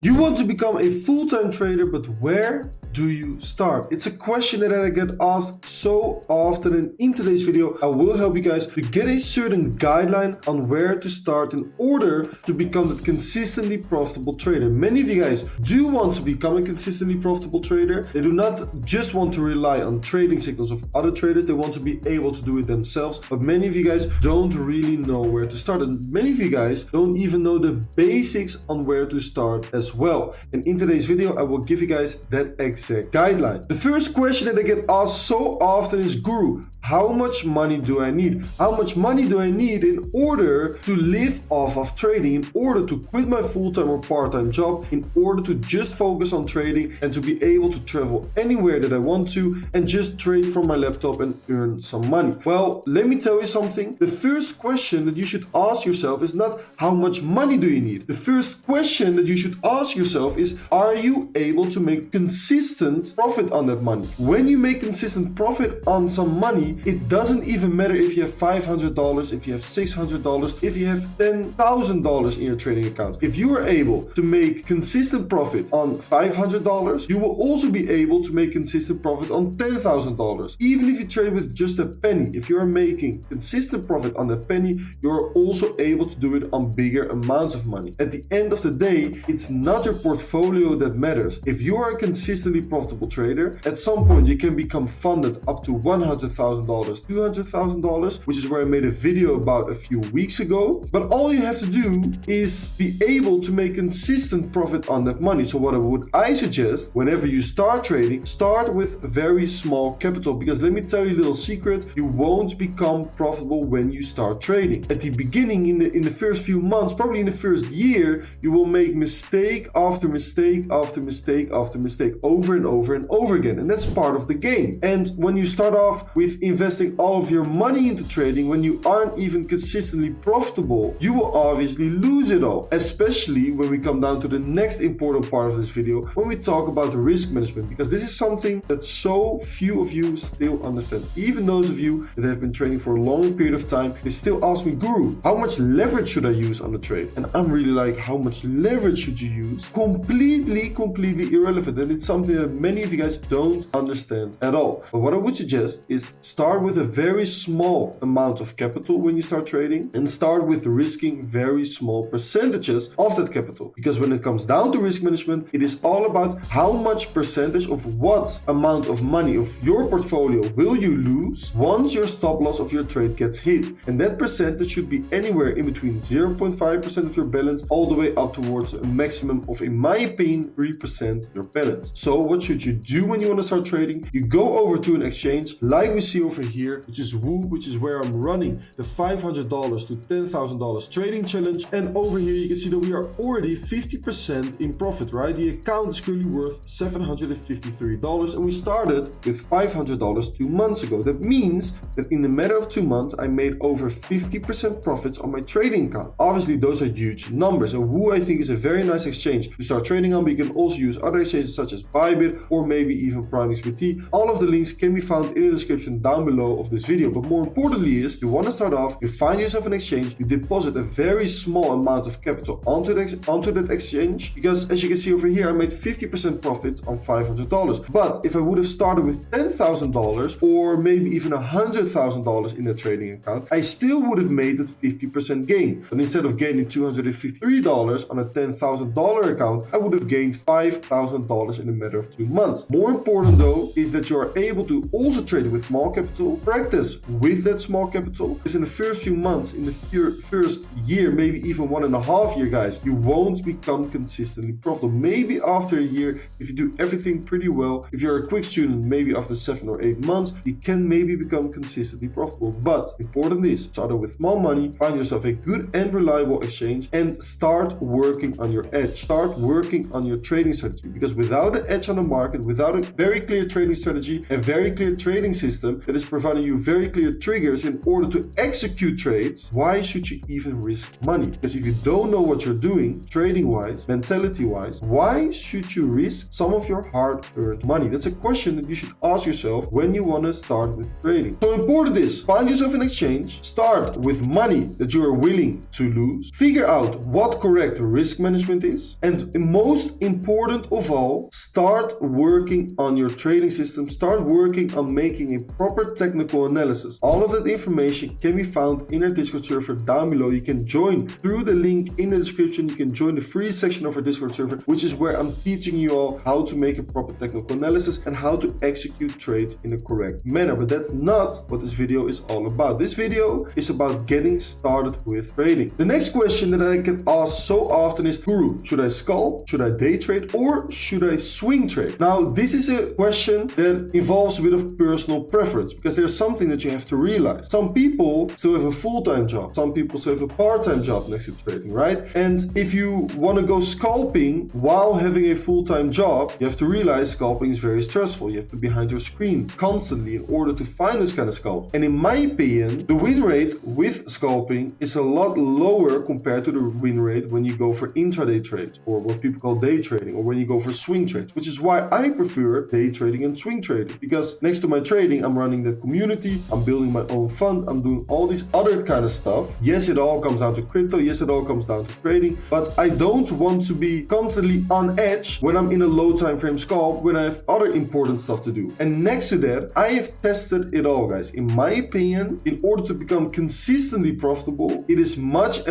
You want to become a full-time trader, but where do you start? It's a question that I get asked so often, and in today's video I will help you guys to get a certain guideline on where to start in order to become a consistently profitable trader. Many of you guys do want to become a consistently profitable trader. They do not just want to rely on trading signals of other traders, they want to be able to do it themselves. But many of you guys don't really know where to start, and many of you guys don't even know the basics on where to start as well. And in today's video I will give you guys that exact guideline. The first question that I get asked so often is, Guru, how much money do I need? How much money do I need in order to live off of trading, in order to quit my full-time or part-time job, in order to just focus on trading and to be able to travel anywhere that I want to and just trade from my laptop and earn some money? Well, let me tell you something. The first question that you should ask yourself is not how much money do you need. The first question that you should ask yourself is, are you able to make consistent profit on that money? When you make consistent profit on some money, it doesn't even matter if you have $500, if you have $600, if you have $10,000 in your trading account. If you are able to make consistent profit on $500, you will also be able to make consistent profit on $10,000. Even if you trade with just a penny, if you are making consistent profit on a penny, you are also able to do it on bigger amounts of money. At the end of the day, it's not your portfolio that matters. If you are a consistently profitable trader, at some point you can become funded up to $100,000, $200,000, which is where I made a video about a few weeks ago. But all you have to do is be able to make consistent profit on that money. So what I suggest, whenever you start trading, start with very small capital, because let me tell you a little secret, you won't become profitable when you start trading. At the beginning, in the first few months, probably in the first year, you will make mistake after mistake after mistake after mistake over and over and over again, and that's part of the game. And when you start off with investing all of your money into trading, when you aren't even consistently profitable, you will obviously lose it all, especially when we come down to the next important part of this video, when we talk about risk management, because this is something that so few of you still understand. Even those of you that have been trading for a long period of time, they still ask me, Guru, how much leverage should I use on the trade? And I'm really like, how much leverage should you use? Completely irrelevant, and it's something that many of you guys don't understand at all. But what I would suggest is start with a very small amount of capital when you start trading, and start with risking very small percentages of that capital. Because when it comes down to risk management, it is all about how much percentage of what amount of money of your portfolio will you lose once your stop loss of your trade gets hit. And that percentage should be anywhere in between 0.5% of your balance all the way up towards a maximum of, in my opinion, 3% your balance. So what should you do when you want to start trading? You go over to an exchange like we see over here, which is Woo, which is where I'm running the $500 to $10,000 trading challenge. And over here you can see that we are already 50% in profit, right? The account is currently worth $753, and we started with $500 2 months ago. That means that in the matter of 2 months I made over 50% profits on my trading account. Obviously those are huge numbers, and Woo, I think, is a very nice exchange to start trading on, but you can also use other exchanges such as Bybit or maybe even PrimeXBT. All of the links can be found in the description down below of this video. But more importantly is, you want to start off, you find yourself an exchange, you deposit a very small amount of capital onto that exchange, because as you can see over here, I made 50% profits on $500. But if I would have started with $10,000 or maybe even $100,000 in the trading account, I still would have made that 50% gain. But instead of gaining $253 on a $10,000 account, I would have gained $5,000 in a matter of 2 months. More important though is that you are able to also trade with small capital, practice with that small capital, because in the first few months, in the first year, maybe even 1.5 year, guys, you won't become consistently profitable. Maybe after a year, if you do everything pretty well, if you're a quick student, maybe after 7 or 8 months, you can maybe become consistently profitable. But important is, start with small money, find yourself a good and reliable exchange, and start working on your edge. Start working on your trading strategy, because without an edge on the market, without a very clear trading strategy, a very clear trading system that is providing you very clear triggers in order to execute trades, why should you even risk money? Because if you don't know what you're doing, trading wise, mentality wise, why should you risk some of your hard-earned money? That's a question that you should ask yourself when you want to start with trading. So important is, find yourself an exchange, start with money that you are willing to lose, figure out what correct risk management is, this. And most important of all, start working on your trading system. Start working on making a proper technical analysis. All of that information can be found in our Discord server down below. You can join through the link in the description. You can join the free section of our Discord server, which is where I'm teaching you all how to make a proper technical analysis and how to execute trades in a correct manner. But that's not what this video is all about. This video is about getting started with trading. The next question that I get asked so often is, Guru, should I scalp, should I day trade, or should I swing trade? Now, this is a question that involves a bit of personal preference, because there's something that you have to realize. Some people still have a full-time job. Some people still have a part-time job next to trading, right? And if you want to go scalping while having a full-time job, you have to realize scalping is very stressful. You have to be behind your screen constantly in order to find this kind of scalp. And in my opinion, the win rate with scalping is a lot lower compared to the win rate when you go for intraday trades, or what people call day trading, or when you go for swing trades, which is why I prefer day trading and swing trading. Because next to my trading, I'm running that community, I'm building my own fund, I'm doing all these other kind of stuff. Yes, it all comes down to crypto. Yes, it all comes down to trading, but I don't want to be constantly on edge when I'm in a low time frame scalp, when I have other important stuff to do. And next to that, I have tested it all, guys. In my opinion, in order to become consistently profitable, it is much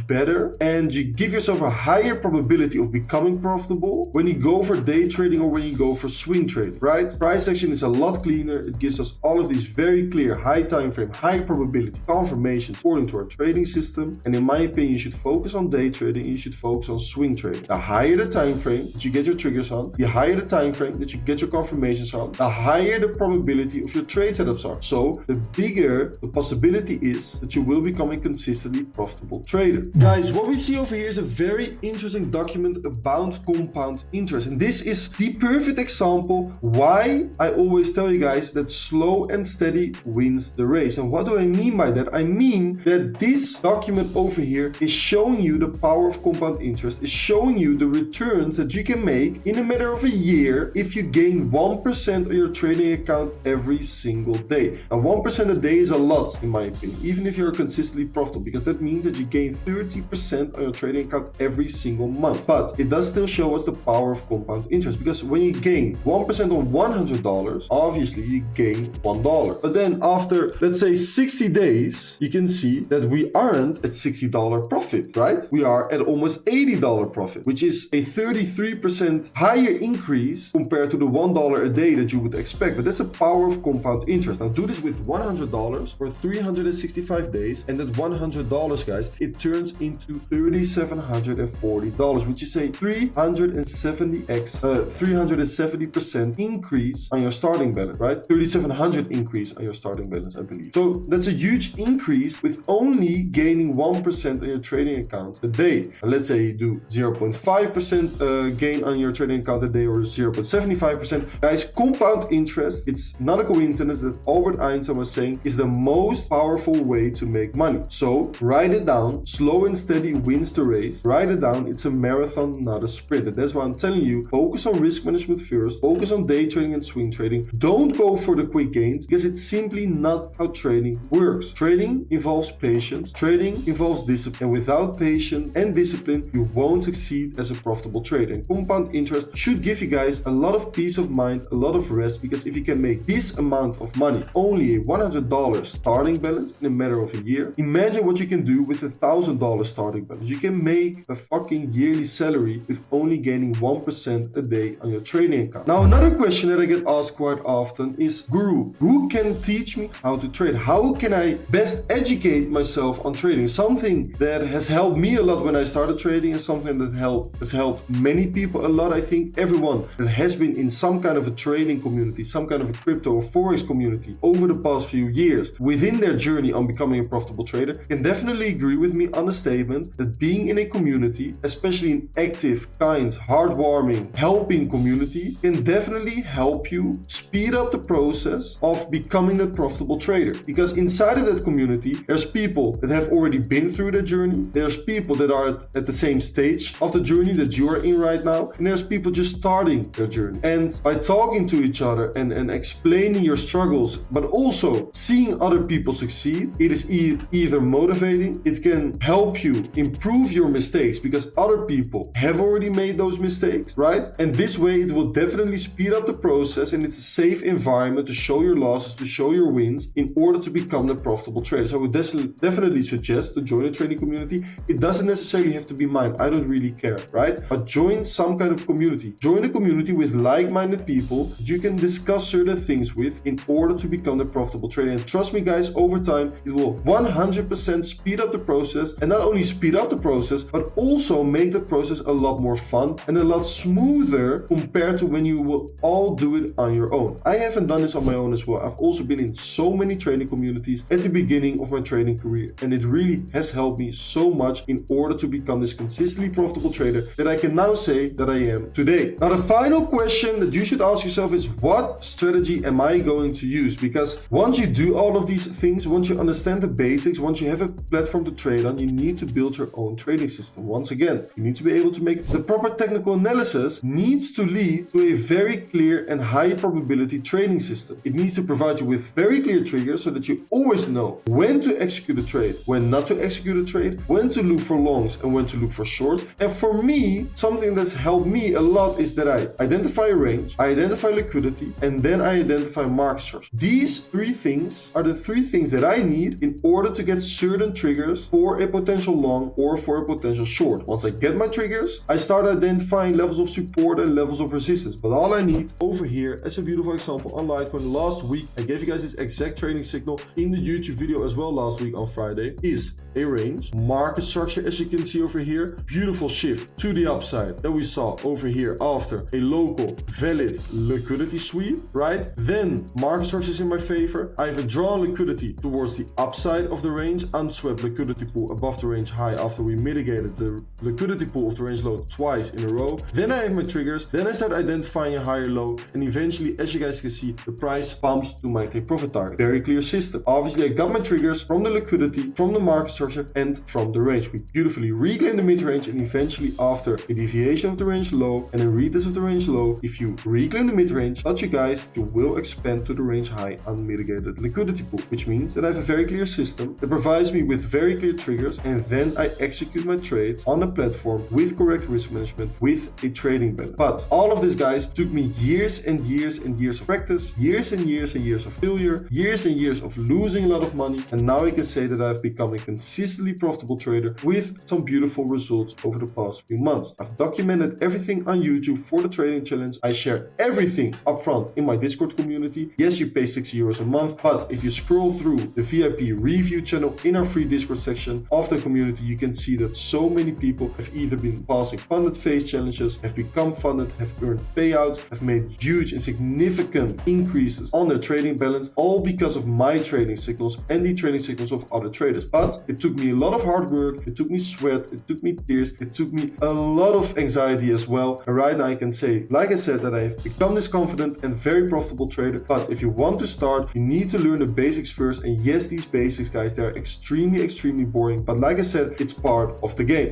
better, and you give yourself a higher probability of becoming profitable when you go for day trading or when you go for swing trading, right? Price action is a lot cleaner. It gives us all of these very clear high time frame, high probability confirmations according to our trading system. And in my opinion, you should focus on day trading. You should focus on swing trading. The higher the time frame that you get your triggers on, the higher the time frame that you get your confirmations on, the higher the probability of your trade setups are. So the bigger the possibility is that you will become a consistently profitable trader. Guys, what we see over here is a very interesting document about compound interest. And this is the perfect example why I always tell you guys that slow and steady wins the race. And what do I mean by that? I mean that this document over here is showing you the power of compound interest, is showing you the returns that you can make in a matter of a year if you gain 1% of your trading account every single day. And 1% a day is a lot, in my opinion, even if you're consistently profitable, because that means that you gain 30% on your trading account every single month. But it does still show us the power of compound interest, because when you gain 1% on $100, obviously you gain $1. But then after, let's say, 60 days, you can see that we aren't at $60 profit, right? We are at almost $80 profit, which is a 33% higher increase compared to the $1 a day that you would expect. But that's the power of compound interest. Now do this with $100 for 365 days, and that $100, guys, it turns into $3,740, which is a 370% increase on your starting balance, right? 3,700 increase on your starting balance, I believe. So that's a huge increase with only gaining 1% on your trading account a day. And let's say you do 0.5% gain on your trading account a day, or 0.75%. Guys, compound interest, it's not a coincidence that Albert Einstein was saying is the most powerful way to make money. So write it down. Slow and steady wins the race. Write it down. It's a marathon, not a sprint. And that's why I'm telling you, focus on risk management first. Focus on day trading and swing trading. Don't go for the quick gains, because it's simply not how trading works. Trading involves patience. Trading involves discipline. And without patience and discipline, you won't succeed as a profitable trader. And compound interest should give you guys a lot of peace of mind, a lot of rest, because if you can make this amount of money, only a $100 starting balance in a matter of a year, imagine what you can do with $1,000 starting balance. You can make a fucking yearly salary with only gaining 1% a day on your trading account. Now, another question that I get asked quite often is, Guru, who can teach me how to trade? How can I best educate myself on trading? Something that has helped me a lot when I started trading, and something that has helped many people a lot. I think everyone that has been in some kind of a trading community, some kind of a crypto or Forex community over the past few years within their journey on becoming a profitable trader can definitely agree with me on the statement that being in a community, especially an active, kind, heartwarming, helping community, can definitely help you speed up the process of becoming a profitable trader. Because inside of that community, there's people that have already been through the journey, there's people that are at the same stage of the journey that you are in right now, and there's people just starting their journey. And by talking to each other and explaining your struggles, but also seeing other people succeed, it is either motivating, it can help you improve your mistakes, because other people have already made those mistakes, right? And this way it will definitely speed up the process, and it's a safe environment to show your losses, to show your wins in order to become a profitable trader. So I would definitely suggest to join a trading community. It doesn't necessarily have to be mine. I don't really care, right? But join some kind of community. Join a community with like-minded people that you can discuss certain things with in order to become a profitable trader. And trust me guys, over time, it will 100% speed up the process, and not only speed up the process, but also make the process a lot more fun and a lot smoother compared to when you will all do it on your own. I haven't done this on my own as well. I've also been in so many trading communities at the beginning of my trading career, and it really has helped me so much in order to become this consistently profitable trader that I can now say that I am today. Now, the final question that you should ask yourself is, what strategy am I going to use? Because once you do all of these things, once you understand the basics, once you have a platform to trade on, you need to build your own trading system. Once again, you need to be able to make the proper technical analysis needs to lead to a very clear and high probability trading system. It needs to provide you with very clear triggers so that you always know when to execute a trade, when not to execute a trade, when to look for longs and when to look for shorts. And for me, something that's helped me a lot is that I identify a range, I identify liquidity, and then I identify market structure. These three things are the three things that I need in order to get certain triggers for a potential long or for a potential short. Once I get my triggers, I start identifying levels of support and levels of resistance. But all I need over here, as a beautiful example on Litecoin, last week I gave you guys this exact trading signal in the YouTube video as well last week on Friday, is a range, market structure, as you can see over here, beautiful shift to the upside that we saw over here after a local valid liquidity sweep, right? Then market structure is in my favor. I have a drawn liquidity towards the upside of the range, unswept liquidity pool above the range high after we mitigated the liquidity pool of the range low twice in a row. Then I have my triggers, then I start identifying a higher low, and eventually, as you guys can see, the price pumps to my take profit target. Very clear system. Obviously, I got my triggers from the liquidity, from the market structure, and from the range. We beautifully reclaim the mid-range, and eventually after a deviation of the range low and a retest of the range low, if you reclaim the mid-range, but you guys, you will expand to the range high unmitigated liquidity pool, which means that I have a very clear system that provides me with very clear triggers, and then I execute my trades on a platform with correct risk management, with a trading balance. But all of this, guys, took me years and years and years of practice, years and years and years of failure, years and years of losing a lot of money, and now I can say that I've become a consistently profitable trader with some beautiful results over the past few months. I've documented everything on YouTube for the trading challenge. I share everything upfront in my Discord community. Yes, you pay €60 a month, but if you scroll through the VIP review channel in our free Discord section of the community, you can see that so many people have either been passing funded phase challenges, have become funded, have earned payouts, have made huge and significant increases on their trading balance, all because of my trading signals and the trading signals of other traders. But it took me a lot of hard work, it took me sweat, it took me tears, it took me a lot of anxiety as well. And right now I can say, like I said, that I have become this confident and very profitable trader. But if you want to start, you need to learn the basics first. And yes, these basics, guys, they're extremely boring. But like I said, it's part of the game.